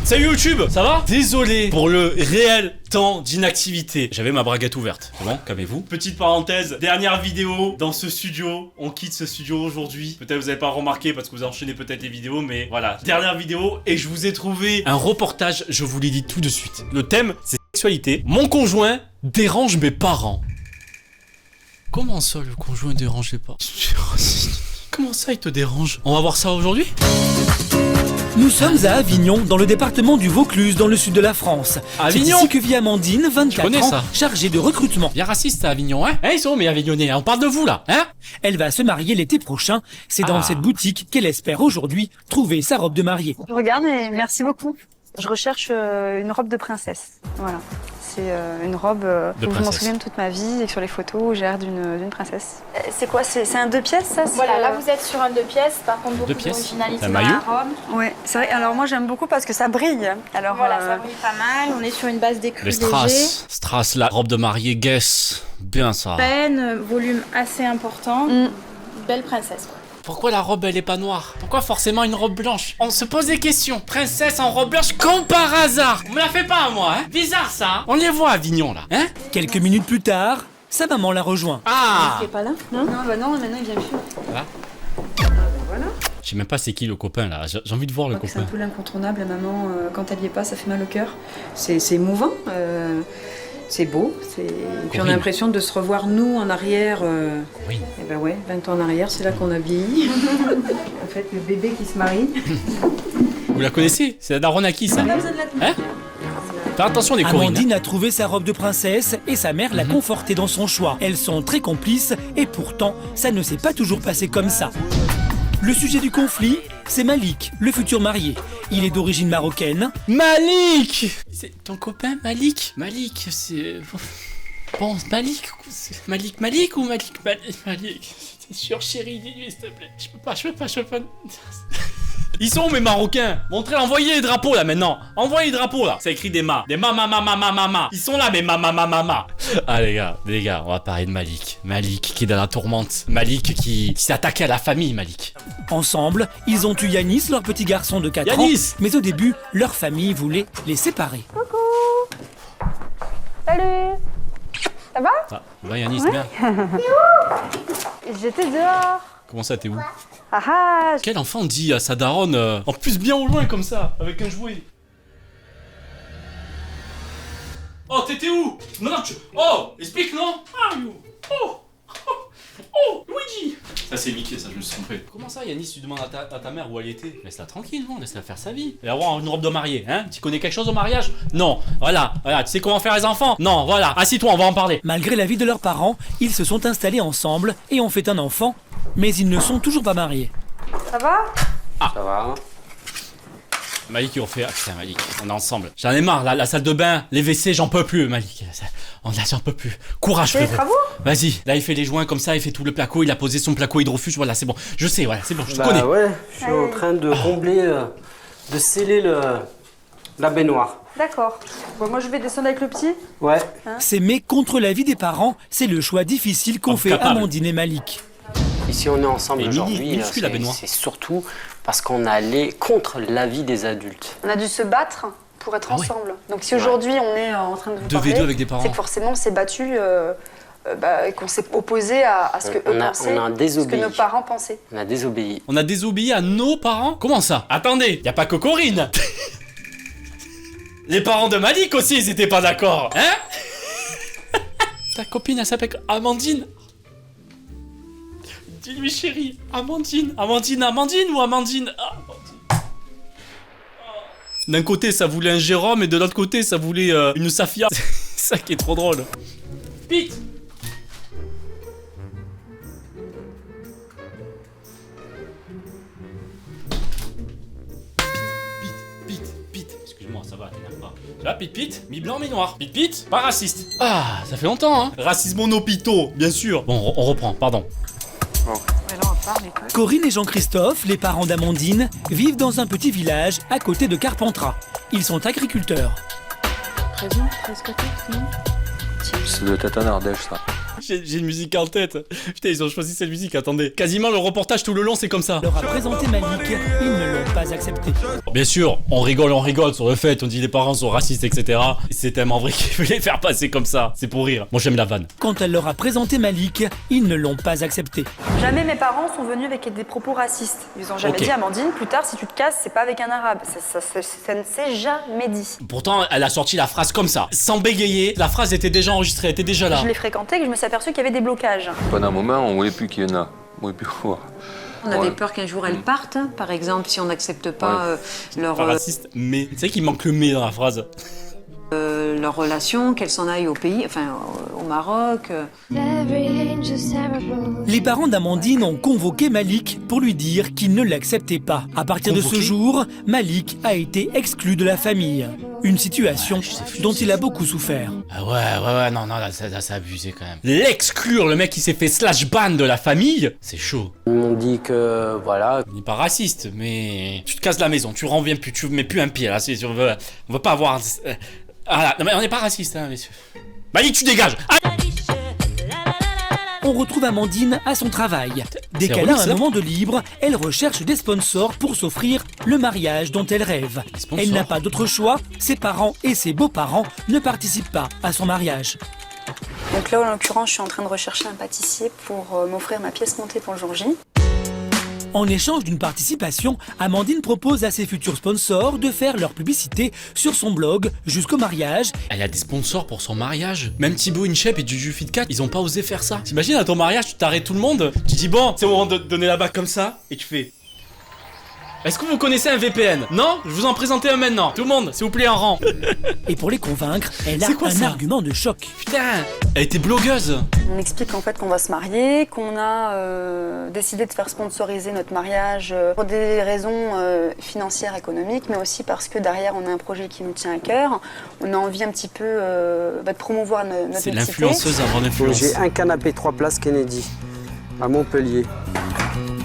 Salut YouTube, ça va? Désolé pour le réel temps d'inactivité. J'avais ma braguette ouverte. C'est bon, calmez-vous. Petite parenthèse, dernière vidéo dans ce studio. On quitte ce studio aujourd'hui. Peut-être vous n'avez pas remarqué parce que vous enchaînez peut-être les vidéos, mais voilà. Dernière vidéo et je vous ai trouvé un reportage, je vous l'ai dit tout de suite. Le thème, c'est sexualité. Mon conjoint dérange mes parents. Comment ça, le conjoint dérange les parents? Comment ça, il te dérange? On va voir ça aujourd'hui? Nous sommes à Avignon, dans le département du Vaucluse, dans le sud de la France. Avignon? C'est ici que vit Amandine, 24 ans, ça. chargée de recrutement. Bien raciste à Avignon, hein? Ils sont mes Avignonnais, on parle de vous là, hein? Elle va se marier l'été prochain. C'est dans cette boutique qu'elle espère aujourd'hui trouver sa robe de mariée. Je regarde et merci beaucoup. Je recherche une robe de princesse. Voilà. C'est une robe où je m'en souviens toute ma vie et sur les photos, j'ai l'air d'une princesse. C'est quoi? C'est un 2 pièces ça? Voilà, là vous êtes sur un 2 pièces, par contre beaucoup d'originalité dans la robe. Ouais, c'est vrai. Alors moi j'aime beaucoup parce que ça brille. Alors voilà, ça brille pas mal. On est sur une base d'écru léger. Strass, la robe de mariée, Guess. Bien ça. Peine, volume assez important. Belle princesse quoi. Pourquoi la robe elle est pas noire? Pourquoi forcément une robe blanche? On se pose des questions. Princesse en robe blanche comme par hasard. On me la fait pas à moi, hein? Bizarre ça, hein? On les voit à Avignon là, hein? Quelques minutes plus tard, sa maman la rejoint. Ah! Il est pas là? Non, bah non, maintenant il vient plus. Voilà. Voilà. Je sais même pas c'est qui le copain là. J'ai envie de voir le copain. C'est un peu l'incontournable, la maman, quand elle y est pas, ça fait mal au cœur. C'est émouvant. C'est beau, puis on a l'impression de se revoir nous en arrière. Oui. Et ben ouais, 20 ans en arrière, c'est là qu'on a vieilli. En fait, le bébé qui se marie. Vous la connaissez? C'est la daronne à qui ça? Hein? Fais attention les Corinne. Amandine a trouvé sa robe de princesse et sa mère l'a confortée dans son choix. Elles sont très complices et pourtant, ça ne s'est pas toujours passé comme ça. Le sujet du conflit, c'est Malik, le futur marié. Il est d'origine marocaine. Malik! C'est ton copain Malik? Malik, c'est... Bon, Malik ou Malik? T'es sûr chérie, dis-lui s'il te plaît. Je peux pas. Ils sont où mes Marocains? Montrez, envoyez les drapeaux là maintenant. Envoyez les drapeaux là. Ça écrit des ma. Des ma. Ils sont là mes ma. Ah les gars, on va parler de Malik. Malik qui est dans la tourmente. Malik qui s'est attaqué à la famille, Malik. Ensemble, ils ont eu Yanis, leur petit garçon de 4 ans. Mais au début, leur famille voulait les séparer. Coucou. Salut. Ça va? Ça va Yanis, bien. J'étais dehors. Comment ça, t'es où? Quel enfant dit à sa daronne, en plus bien au loin comme ça, avec un jouet? Oh, t'étais où? Non, Oh, explique, non? Oh, Luigi! Ça c'est Mickey, ça je me suis trompé. Comment ça, Yanis, tu demandes à ta mère où elle était? Laisse-la tranquille, non? Laisse-la faire sa vie. Elle va avoir une robe de mariée, hein? Tu connais quelque chose au mariage? Non. Voilà, tu sais comment faire les enfants? Non, voilà. Assis-toi, on va en parler. Malgré l'avis de leurs parents, ils se sont installés ensemble et ont fait un enfant, mais ils ne sont toujours pas mariés. Ça va? Ça va. Malik, on fait... Ah putain, Malik, on est ensemble. J'en ai marre, la salle de bain, les WC, j'en peux plus, Malik. J'en peux plus. Courage, frérot. Les travaux? Vas-y, là, il fait les joints comme ça, il fait tout le placo, il a posé son placo hydrofuge, voilà, c'est bon. Je sais, voilà, c'est bon, je te connais. Ouais, je suis en train de combler, de sceller la baignoire. D'accord. Bon, moi je vais descendre avec le petit. Ouais. S'aimer contre l'avis des parents, c'est le choix difficile qu'ont fait Amandine et Malik. Et si on est ensemble aujourd'hui, c'est c'est surtout parce qu'on allait contre l'avis des adultes. On a dû se battre pour être ensemble. Donc si aujourd'hui on est en train de vous parler, avec des parents, c'est que forcément on s'est battu et qu'on s'est opposé à ce que eux pensaient, ce que nos parents pensaient. On a désobéi. On a désobéi à nos parents? Comment ça? Attendez, y a pas que Corinne. Les parents de Malik aussi, ils étaient pas d'accord, hein? Ta copine, elle s'appelle Amandine. Dis-lui chérie, Amandine ou Amandine? D'un côté ça voulait un Jérôme et de l'autre côté ça voulait une Safia. C'est ça qui est trop drôle. Pete! Pete, excuse-moi, ça va, t'énerve pas. Tu vois, Pete, mi-blanc, mi-noir. Pete, pas raciste. Ah, ça fait longtemps, hein. Racisme monopito, bien sûr. Bon, on reprend, pardon. Corinne et Jean-Christophe, les parents d'Amandine, vivent dans un petit village à côté de Carpentras. Ils sont agriculteurs. Très bien, presque tout, non? Ça doit être en Ardèche, ça. J'ai une musique en tête. Putain, ils ont choisi cette musique, attendez. Quasiment le reportage tout le long, c'est comme ça. Leur a présenté Malik, ils ne l'ont pas accepté. Bien sûr, on rigole sur le fait, on dit les parents sont racistes, etc. C'est tellement vrai qu'ils veulent les faire passer comme ça. C'est pour rire. Moi, j'aime la vanne. Quand elle leur a présenté Malik, ils ne l'ont pas accepté. Jamais mes parents sont venus avec des propos racistes. Ils ont jamais dit, Amandine, plus tard, si tu te casses, c'est pas avec un arabe. Ça ne s'est jamais dit. Pourtant, elle a sorti la phrase comme ça, sans bégayer. La phrase était déjà enregistrée, elle était déjà là. Je l'ai fréquenté et que je me suis aperçu qu'il y avait des blocages. Pendant un moment, on voulait plus qu'il y en a. On voulait plus voir. On avait peur qu'un jour elles partent, par exemple, si on n'accepte pas leur... Pas raciste, mais... Tu sais qu'il manque le mais dans la phrase. Leur relation, qu'elles s'en aillent au pays, enfin au Maroc. Les parents d'Amandine ont convoqué Malik pour lui dire qu'ils ne l'acceptaient pas. À partir de ce jour, Malik a été exclu de la famille. Une situation dont il a beaucoup souffert. Ah ouais, non, là, c'est abusé quand même. L'exclure, le mec qui s'est fait slash ban de la famille, c'est chaud. Ils m'ont dit que, voilà... On n'est pas raciste, mais... Tu te casses la maison, tu reviens plus, tu mets plus un pied là, on veut pas avoir... Ah là, non mais on n'est pas raciste, hein, messieurs. Malik, tu dégages. On retrouve Amandine à son travail. Dès qu'elle a un moment de libre, elle recherche des sponsors pour s'offrir le mariage dont elle rêve. Elle n'a pas d'autre choix, ses parents et ses beaux-parents ne participent pas à son mariage. Donc là, en l'occurrence, je suis en train de rechercher un pâtissier pour m'offrir ma pièce montée pour le jour J. En échange d'une participation, Amandine propose à ses futurs sponsors de faire leur publicité sur son blog jusqu'au mariage. Elle a des sponsors pour son mariage. Même Thibaut InShape et Juju Fitcat, ils ont pas osé faire ça. T'imagines à ton mariage, tu t'arrêtes tout le monde, tu dis bon, c'est au moment de donner la bague comme ça, et tu fais... Est-ce que vous connaissez un VPN? Non? Je vous en présenter un maintenant. Tout le monde, s'il vous plaît, en rang. Et pour les convaincre, elle a un argument de choc. Putain, elle était blogueuse. On explique en fait qu'on va se marier, qu'on a décidé de faire sponsoriser notre mariage pour des raisons financières, économiques, mais aussi parce que derrière on a un projet qui nous tient à cœur. On a envie un petit peu de promouvoir notre C'est mixité. l'influenceuse avant l'influence. J'ai un canapé 3 places Kennedy, à Montpellier.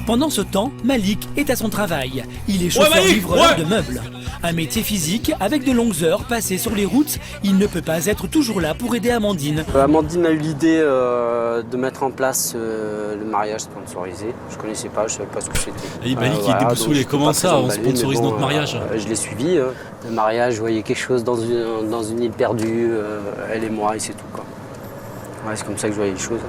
Pendant ce temps, Malik est à son travail. Il est chauffeur-livreur de meubles. Un métier physique avec de longues heures passées sur les routes. Il ne peut pas être toujours là pour aider Amandine. Amandine a eu l'idée de mettre en place le mariage sponsorisé. Je connaissais pas, je savais pas ce que c'était. Et Malik il est déboussolé. Comment ça, on sponsorise notre mariage? Je l'ai suivi. Le mariage, je voyais quelque chose dans une île perdue, elle et moi, et c'est tout, quoi. Ouais, c'est comme ça que je voyais les choses.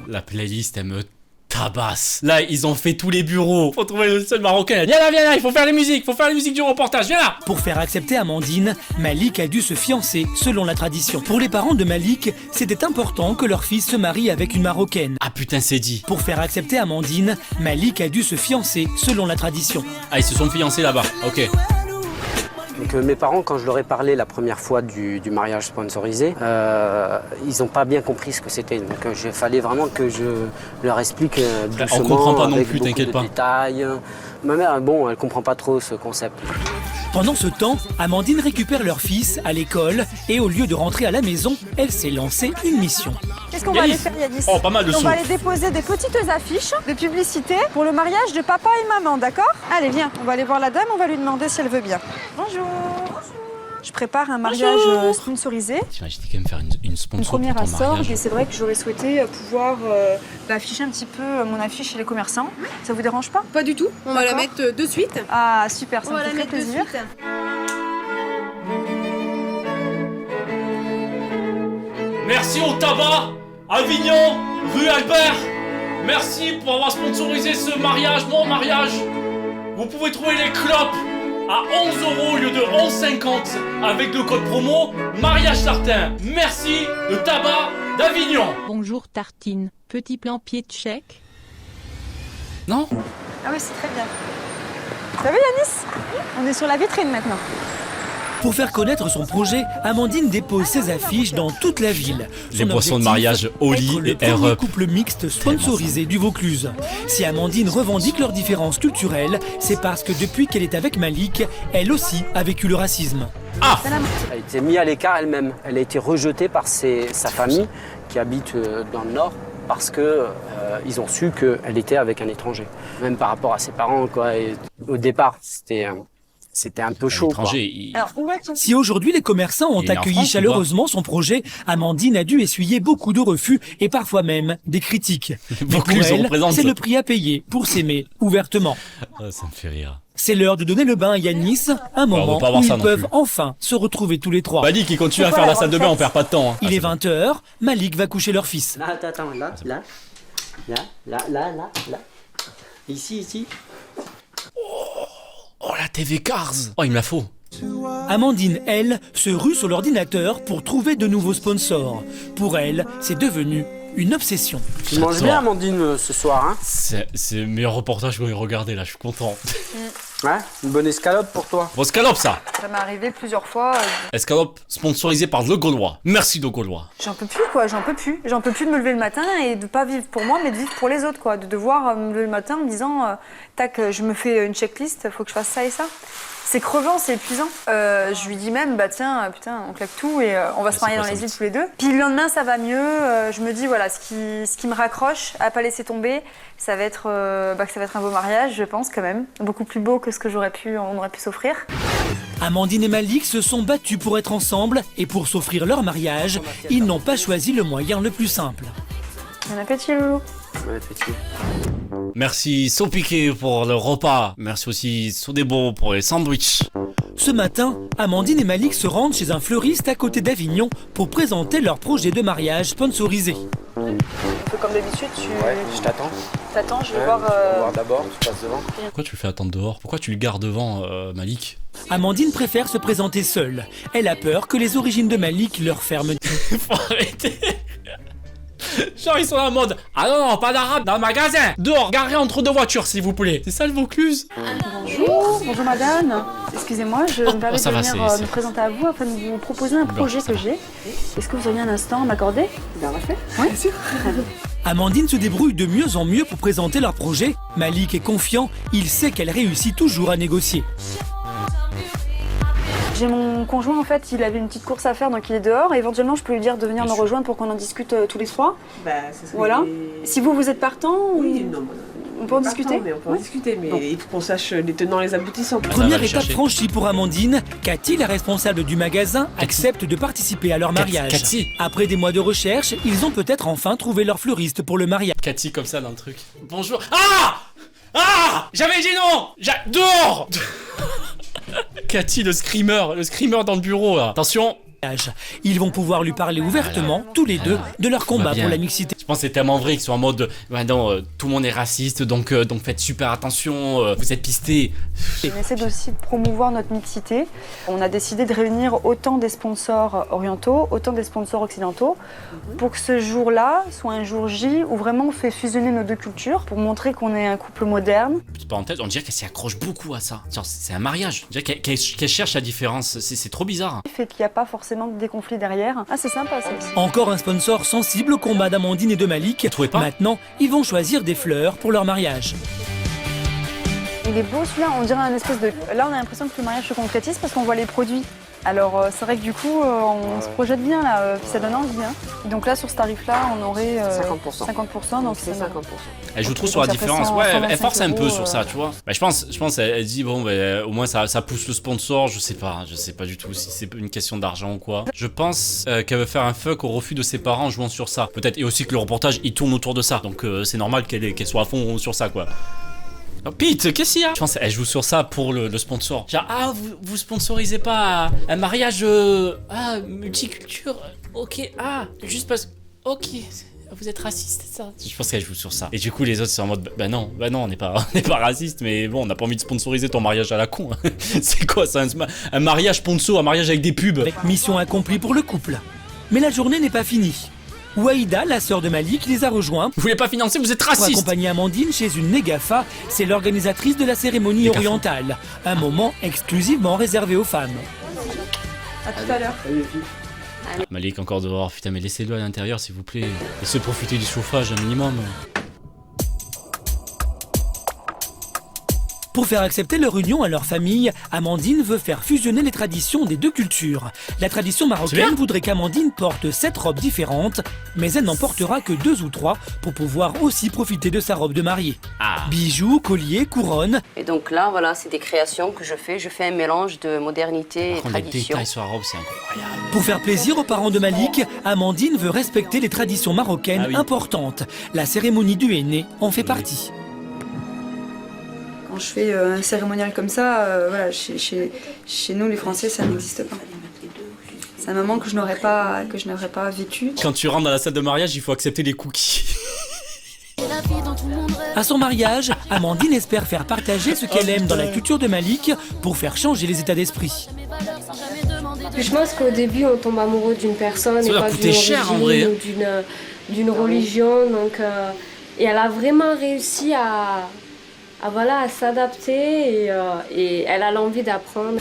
La playlist, elle me tabasse. Là, ils ont fait tous les bureaux. Faut trouver le seul marocain. Viens là, il faut faire les musiques. Du reportage, viens là. Pour faire accepter Amandine, Malik a dû se fiancer selon la tradition. Pour les parents de Malik, c'était important que leur fils se marie avec une Marocaine. Ah putain, c'est dit. Pour faire accepter Amandine, Malik a dû se fiancer selon la tradition. Ah, ils se sont fiancés là-bas, ok. Donc mes parents, quand je leur ai parlé la première fois du mariage sponsorisé, ils n'ont pas bien compris ce que c'était. Donc il fallait vraiment que je leur explique doucement, on comprend pas non avec plus, beaucoup t'inquiète de pas. détails. Ma mère, bon, elle comprend pas trop ce concept. Pendant ce temps, Amandine récupère leur fils à l'école et au lieu de rentrer à la maison, elle s'est lancée une mission. Qu'est-ce qu'on va aller faire, Yanis? Oh, pas mal de On sous. va aller déposer des petites affiches de publicité pour le mariage de papa et maman, d'accord? Allez, viens, on va aller voir la dame, on va lui demander si elle veut bien. Bonjour. Je prépare un mariage sponsorisé. T'imagines quand même faire une sponsor Une première pour à ton Sorgue, mariage. et c'est vrai que j'aurais souhaité pouvoir afficher un petit peu mon affiche chez les commerçants. Ça vous dérange pas? Pas du tout, on va la mettre de suite. Ah super, ça On me va fait la très mettre de plaisir. suite. Merci au tabac, Avignon, rue Albert. Merci pour avoir sponsorisé ce mariage, mon mariage. Vous pouvez trouver les clopes à 11 € au lieu de 11,50 avec le code promo Mariage Tartin. Merci, le tabac d'Avignon. Bonjour Tartine, petit plan pied de chèque. Non? Ah oui, c'est très bien. Ça va Yanis? On est sur la vitrine maintenant. Pour faire connaître son projet, Amandine dépose ses affiches dans toute la ville. Les boissons de mariage Oli et Air le Up. couple mixte sponsorisé du Vaucluse. Si Amandine revendique leurs différences culturelles, c'est parce que depuis qu'elle est avec Malik, elle aussi a vécu le racisme. Ah! Elle a été mise à l'écart elle-même. Elle a été rejetée par sa famille qui habite dans le Nord parce que ils ont su qu'elle était avec un étranger. Même par rapport à ses parents, quoi. Et au départ, c'était c'était un peu chaud, quoi. L'étranger, il- Alors, où est-ce Si aujourd'hui les commerçants ont Il est né en accueilli France, ou chaleureusement son projet, Amandine a dû essuyer beaucoup de refus et parfois même des critiques. Mais Beaucoup, pour ils en elle, représentent. c'est le prix à payer pour s'aimer ouvertement. Ah, ça me fait rire. C'est l'heure de donner le bain à Yanis, un on va moment pas avoir où ça ils non peuvent plus. enfin se retrouver tous les trois. Malik, il continue à C'est faire quoi, la salle de bain, on perd pas de temps. Hein. Il est 20h, Malik va coucher leur fils. Là, attends, là. Ici. Oh, la TV Cars. Oh, il me la faut. Amandine, elle, se rue sur l'ordinateur pour trouver de nouveaux sponsors. Pour elle, c'est devenu une obsession. Tu manges bien, Amandine, ce soir, hein? C'est le meilleur reportage que j'ai regardé là, je suis content. Ouais, une bonne escalope pour toi. Bon, escalope ça. Ça m'est arrivé plusieurs fois. Escalope sponsorisé par Le Gaulois. Merci Le Gaulois. J'en peux plus, quoi, j'en peux plus. J'en peux plus de me lever le matin et de pas vivre pour moi, mais de vivre pour les autres, quoi. De devoir me lever le matin en me disant, tac, je me fais une checklist, faut que je fasse ça et ça. C'est crevant, c'est épuisant. Je lui dis même, bah tiens, putain, on claque tout et on va se marier dans les îles tous les deux. Puis le lendemain, ça va mieux. Je me dis, voilà, ce qui me raccroche à pas laisser tomber, ça va être, que ça va être un beau mariage, je pense, quand même. Beaucoup plus beau que ce que on aurait pu s'offrir. Amandine et Malik se sont battus pour être ensemble et pour s'offrir leur mariage, ils n'ont pas choisi le moyen le plus simple. Bon appétit, loulou. Bon appétit. Merci Sopiqué pour le repas. Merci aussi Sodebo pour les sandwichs. Ce matin, Amandine et Malik se rendent chez un fleuriste à côté d'Avignon pour présenter leur projet de mariage sponsorisé. Un peu comme d'habitude, Ouais, je t'attends. t'attends, je vais Ouais, voir... on va voir d'abord, tu passes devant. Pourquoi tu le fais attendre dehors? Pourquoi tu le gardes devant, Malik? Amandine préfère se présenter seule. Elle a peur que les origines de Malik leur ferment. Faut arrêter. Genre ils sont en mode ah non pas d'arabe dans le magasin, dehors garé entre deux voitures s'il vous plaît. C'est ça le Vaucluse? Bonjour madame. Excusez-moi, je me permets ça de va, venir c'est- me présenter à vous afin de vous proposer un projet ça que j'ai. Est-ce que vous auriez un instant à m'accorder? Bien, on va faire. Oui, bien sûr. Amandine se débrouille de mieux en mieux pour présenter leur projet. Malik est confiant, il sait qu'elle réussit toujours à négocier. J'ai mon conjoint en fait, il avait une petite course à faire donc il est dehors et éventuellement je peux lui dire de venir Bien me sûr. rejoindre pour qu'on en discute tous les trois. Bah, ça serait... Voilà. Si vous êtes partant, Oui, non, on peut en discuter. Mais on peut en Oui. discuter, mais Bon. il faut qu'on sache les tenants et les aboutissants. va Première le étape chercher. franchie pour Amandine, Cathy, la responsable du magasin, accepte de participer à leur mariage. Cathy. Après des mois de recherche, ils ont peut-être enfin trouvé leur fleuriste pour le mariage. Cathy comme ça dans le truc. Bonjour. Ah j'avais dit non. Dehors. Cathy le screamer dans le bureau là. Attention. Ils vont pouvoir lui parler ouvertement, tous les deux, de leur combat bien. pour la mixité. Je pense que c'est tellement vrai qu'ils sont en mode ouais, non, tout le monde est raciste donc faites super attention, vous êtes pistés. On essaie aussi de promouvoir notre mixité. On a décidé de réunir autant des sponsors orientaux, autant des sponsors occidentaux, pour que ce jour-là soit un jour J où vraiment on fait fusionner nos deux cultures, pour montrer qu'on est un couple moderne. Petite parenthèse, on dirait qu'elle s'y accroche beaucoup à ça. Genre, c'est un mariage. On dirait qu'elle cherche la différence. C'est trop bizarre. Fait qu'il n'y a pas forcément des conflits derrière. Ah, c'est sympa ça aussi. Encore un sponsor sensible au combat d'Amandine et de Malik. trouvez pas? Maintenant, ils vont choisir des fleurs pour leur mariage. Il est beau celui-là, on dirait un espèce de... Là, on a l'impression que le mariage se concrétise parce qu'on voit les produits. Alors, c'est vrai que du coup, on se projette bien là, puis ça donne envie. Hein. Et donc là, sur ce tarif-là, on aurait 50%. 50%, donc C'est 50%. Elle joue trop Ok, sur la donc ça fait différence. 100, Ouais, elle 125 force un peu euros, sur ça, tu vois. Bah, je pense elle dit, bon, bah, au moins ça pousse le sponsor. Je sais pas du tout si c'est une question d'argent ou quoi. Je pense qu'elle veut faire un fuck au refus de ses parents en jouant sur ça. Peut-être, et aussi que le reportage il tourne autour de ça. Donc, c'est normal qu'elle soit à fond sur ça, quoi. Oh, Pete, qu'est-ce qu'il y a? Je pense qu'elle joue sur ça pour le sponsor. Genre, vous sponsorisez pas un mariage multiculture. Ok, juste parce que. Ok, vous êtes raciste, c'est ça? Je pense qu'elle joue sur ça. Et du coup, les autres sont en mode bah non, on n'est pas raciste, mais bon, on n'a pas envie de sponsoriser ton mariage à la con. C'est quoi ça? Un mariage sponsor, un mariage avec des pubs? Mission accomplie pour le couple. Mais la journée n'est pas finie. Waïda, la sœur de Malik, les a rejoints Vous voulez pas financer, vous êtes pour raciste! accompagner Amandine chez une Négafa. C'est l'organisatrice de la cérémonie Négafa. orientale. Un moment exclusivement réservé aux femmes. À tout à l'heure. Malik encore dehors, putain, mais laissez-le à l'intérieur s'il vous plaît. Laissez profiter du chauffage un minimum. Pour faire accepter leur union à leur famille, Amandine veut faire fusionner les traditions des deux cultures. La tradition marocaine voudrait qu'Amandine porte 7 robes différentes, mais elle n'en portera que 2 ou 3 pour pouvoir aussi profiter de sa robe de mariée. Bijoux, colliers, couronnes. Et donc là, voilà, c'est des créations que je fais. Je fais un mélange de modernité et tradition. Les détails sur la robe, c'est incroyable. Pour faire plaisir aux parents de Malik, Amandine veut respecter les traditions marocaines importantes. La cérémonie du henné en fait partie. Quand je fais un cérémonial comme ça, voilà, chez nous les Français, ça n'existe pas. C'est un moment que je n'aurais pas vécu. Quand tu rentres dans la salle de mariage, il faut accepter les cookies. À son mariage, Amandine espère faire partager ce qu'elle aime dans la culture de Malik pour faire changer les états d'esprit. Je pense qu'au début, on tombe amoureux d'une personne et pas d'une origine ou d'une religion. Donc, et elle a vraiment réussi à s'adapter et elle a l'envie d'apprendre.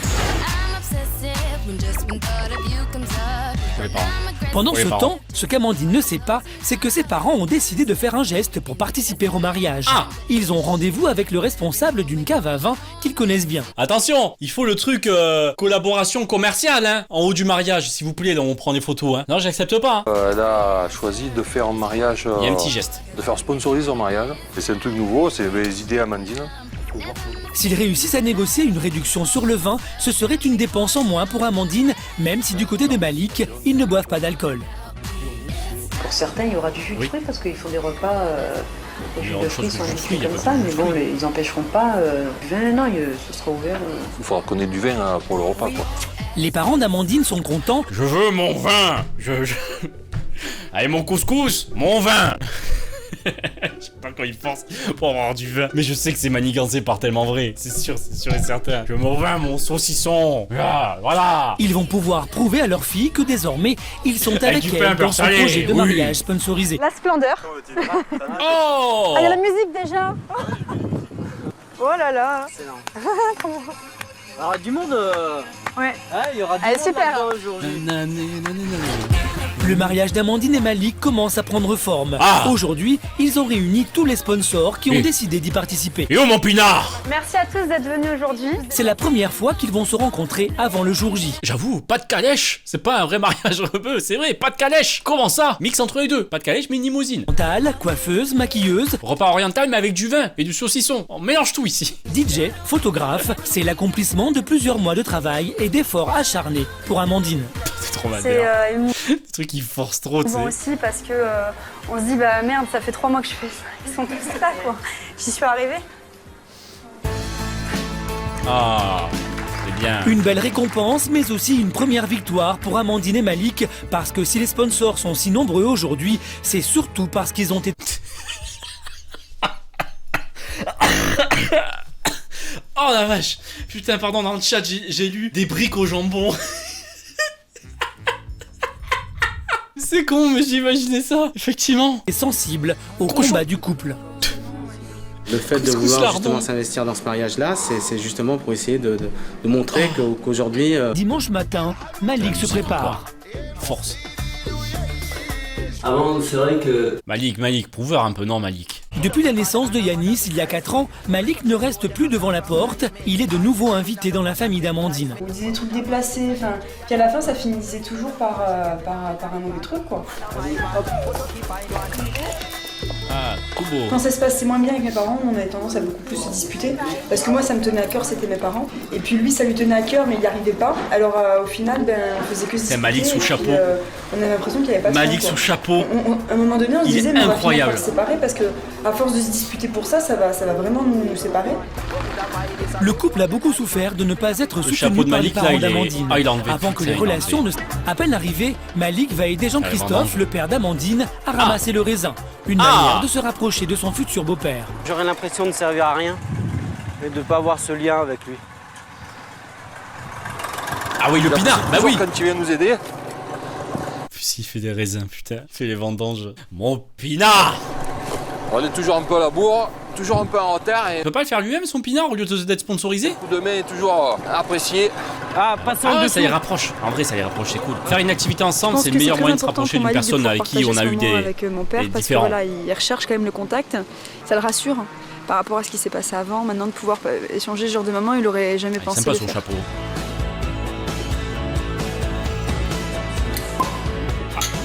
Pendant ce temps, ce qu'Amandine ne sait pas, c'est que ses parents ont décidé de faire un geste pour participer au mariage. Ils ont rendez-vous avec le responsable d'une cave à vin qu'ils connaissent bien. Attention, il faut le truc collaboration commerciale hein, en haut du mariage, s'il vous plaît, là on prend des photos. Hein. Non, j'accepte pas. Elle a choisi de faire un mariage... Il y a un petit geste. De faire sponsoriser un mariage. Et c'est un truc nouveau, c'est les idées Amandine. S'ils réussissent à négocier une réduction sur le vin, ce serait une dépense en moins pour Amandine, même si du côté de Malik, ils ne boivent pas d'alcool. Pour certains, il y aura du jus de fruits parce qu'ils font des repas. Les jus de fruits sont listés comme ça, mais bon, ils n'empêcheront pas du vin. Non, ce sera ouvert. Il faudra qu'on ait du vin pour le repas, quoi. Les parents d'Amandine sont contents. Je veux mon vin. Allez, mon couscous, mon vin. Je sais pas quand ils forcent pour avoir du vin. Mais je sais que c'est manigancé par tellement vrai. C'est sûr et certain. Je veux mon vin, mon saucisson. Voilà. Ils vont pouvoir prouver à leur fille que désormais, ils sont avec elle dans son projet de mariage sponsorisé. La splendeur. Oh, il y a la musique déjà. Oh là là. Excellent. Alors du monde... Ouais. Il y aura du monde super aujourd'hui. Le mariage d'Amandine et Malik commence à prendre forme. Aujourd'hui, ils ont réuni tous les sponsors qui ont décidé d'y participer. Et oh mon pinard! Merci à tous d'être venus aujourd'hui. C'est la première fois qu'ils vont se rencontrer avant le jour J. J'avoue, pas de calèche. C'est pas un vrai mariage rebeu, c'est vrai, pas de calèche. Comment ça? Mix entre les deux. Pas de calèche, mais une limousine. Orientale, coiffeuse, maquilleuse. Repas oriental, mais avec du vin et du saucisson. On mélange tout ici. DJ, photographe, c'est l'accomplissement de plusieurs mois de travail et d'efforts acharnés pour Amandine. C'est trop madère. Des trucs qui forcent trop, tu sais. Moi aussi, parce que on se dit, bah merde, ça fait 3 mois que je fais ça. Ils sont tous là, quoi. J'y suis arrivée. C'est bien. Une belle récompense, mais aussi une première victoire pour Amandine et Malik, parce que si les sponsors sont si nombreux aujourd'hui, c'est surtout parce qu'ils ont été... Oh la vache. Putain, pardon, dans le chat, j'ai lu des briques au jambon. C'est con, mais j'imaginais ça, effectivement. Et sensible au combat du couple. Le fait de vouloir justement s'investir dans ce mariage-là, c'est justement pour essayer de montrer qu'aujourd'hui... Dimanche matin, Malik se prépare. Force. Avant, c'est vrai que... Malik, prouveur un peu, non Malik? Depuis la naissance de Yanis, il y a 4 ans, Malik ne reste plus devant la porte. Il est de nouveau invité dans la famille d'Amandine. On disait des trucs déplacés, puis à la fin ça finissait toujours par un mauvais truc, quoi. Tout beau. Quand ça se passait moins bien avec mes parents, on avait tendance à beaucoup plus se disputer. Parce que moi, ça me tenait à cœur, c'était mes parents. Et puis lui, ça lui tenait à cœur, mais il n'y arrivait pas. Alors au final, on faisait que se disputer. C'est Malik sous chapeau. On avait l'impression qu'il n'y avait pas de Malik fin, sous chapeau. À un moment donné, on se disait, mais on va finir par incroyable. se séparer parce que à force de se disputer pour ça, ça va vraiment nous séparer. Le couple a beaucoup souffert de ne pas être soutenu chapeau de par les Malik, parents là, d'Amandine. Avant que les relations ne... À peine arrivé, Malik va aider Jean-Christophe, le père d'Amandine, à ramasser le raisin. Une manière de se rapprocher de son futur beau-père. J'aurais l'impression de servir à rien et de ne pas avoir ce lien avec lui. Ah oui, le pinard, bah oui. Quand tu viens nous aider. S'il fait des raisins, putain, il fait les vendanges. Mon pinard. On est toujours un peu à la bourre, toujours un peu en retard et... Il peut pas le faire lui-même son pinard au lieu d'être sponsorisé? Le coup de main est toujours apprécié. Ça les rapproche. En vrai, ça les rapproche, c'est cool. Faire une activité ensemble, c'est le meilleur moyen de se rapprocher d'une personne avec qui on a eu des... Avec mon père, parce que voilà, il recherche quand même le contact. Ça le rassure. par rapport à ce qui s'est passé avant. Maintenant, de pouvoir échanger ce genre de moments, il aurait jamais pensé. Sympa son chapeau.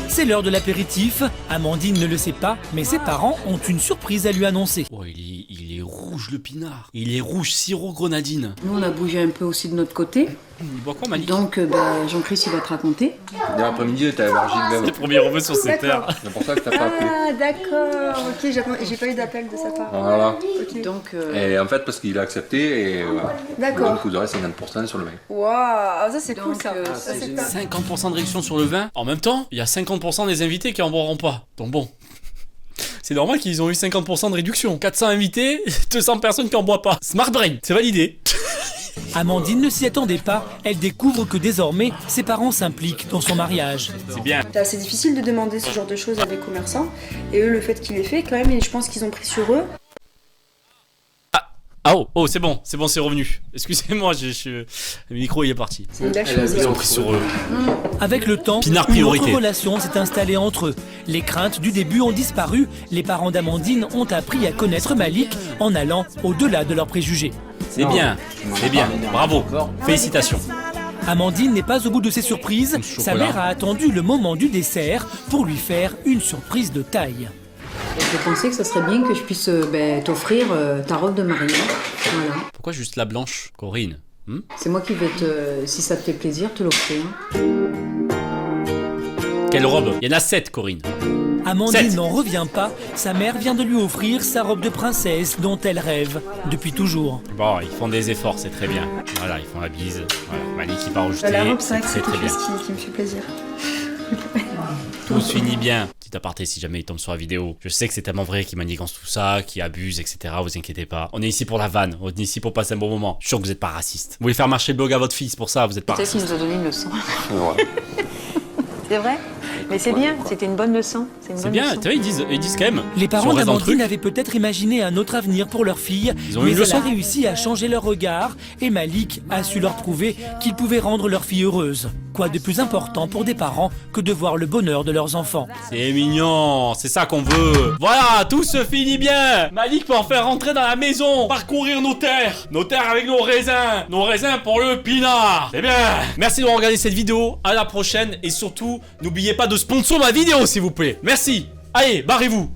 C'est l'heure de l'apéritif. Amandine ne le sait pas, mais ses parents ont une surprise à lui annoncer. Oh, il est rouge le pinard. Il est rouge sirop grenadine. Nous, on a bougé un peu aussi de notre côté. Il boit quoi, Malik? Donc, Jean-Christ, il va te raconter. Hier après-midi, t'es allé voir Gilles. C'est le premier revenu sur ses terres. C'est pour ça que t'as pas appelé. Ah, d'accord. Ok, j'ai pas eu d'appel de sa part. Voilà. Okay. Donc, Et en fait, parce qu'il a accepté et voilà. D'accord. Donc, vous aurez 50% sur le vin. Waouh, ça c'est cool ça. ça, c'est 50% de réduction sur le vin. En même temps, il y a 50% des invités qui en boiront pas. Donc bon. C'est normal qu'ils ont eu 50% de réduction. 400 invités, 200 personnes qui en boivent pas. Smart brain, c'est validé. Amandine ne s'y attendait pas. Elle découvre que désormais, ses parents s'impliquent dans son mariage. C'est bien. C'est assez difficile de demander ce genre de choses à des commerçants. Et eux, le fait qu'ils l'aient fait, quand même, et je pense qu'ils ont pris sur eux. Ah oh, c'est bon, c'est revenu. Excusez-moi, le micro il est parti. C'est une belle chose. Ils ont pris sur eux. Avec le temps, Pinard une priorité. autre relation s'est installée entre eux. Les craintes du début ont disparu. Les parents d'Amandine ont appris à connaître Malik en allant au-delà de leurs préjugés. C'est bien, bravo, félicitations. Amandine n'est pas au bout de ses surprises. Chocolat. Sa mère a attendu le moment du dessert pour lui faire une surprise de taille. je pensais que ça serait bien que je puisse t'offrir ta robe de mariée. Voilà. Pourquoi juste la blanche, Corinne? C'est moi qui vais si ça te fait plaisir, te l'offrir. Quelle robe? Il y en a 7, Corinne. Amandine n'en revient pas. Sa mère vient de lui offrir sa robe de princesse dont elle rêve depuis toujours. Bon, ils font des efforts, c'est très bien. Voilà, ils font la bise. Voilà, Malik qui part rejeter. La robe, c'est vrai que c'est très quelque bien. chose qui me fait plaisir. Tout se finit bien. Petit aparté si jamais il tombe sur la vidéo. Je sais que c'est tellement vrai qu'il manigance tout ça, qu'il abuse, etc. Vous inquiétez pas. On est ici pour la vanne. On est ici pour passer un bon moment. Je suis sûr que vous êtes pas raciste. Vous voulez faire marcher le blog à votre fils pour ça, vous êtes pas Peut-être qu'il raciste. nous a donné une leçon. Ouais. C'est vrai? Mais c'est bien, c'était une bonne leçon. C'est bien, tu vois, ils disent quand même. Les si parents on reste dans le d'Amandine truc, avaient peut-être imaginé un autre avenir pour leur fille, Ils ont eu mais une elle leçon. a réussi à changer leur regard et Malik a su leur prouver qu'il pouvait rendre leur fille heureuse. Quoi de plus important pour des parents que de voir le bonheur de leurs enfants? c'est mignon, c'est ça qu'on veut. Voilà, tout se finit bien. Malik peut en faire rentrer dans la maison, parcourir nos terres avec nos raisins pour le pinard. C'est bien. Merci d'avoir regardé cette vidéo, à la prochaine et surtout, n'oubliez pas de sponsor ma vidéo s'il vous plaît. Merci. Allez, barrez-vous.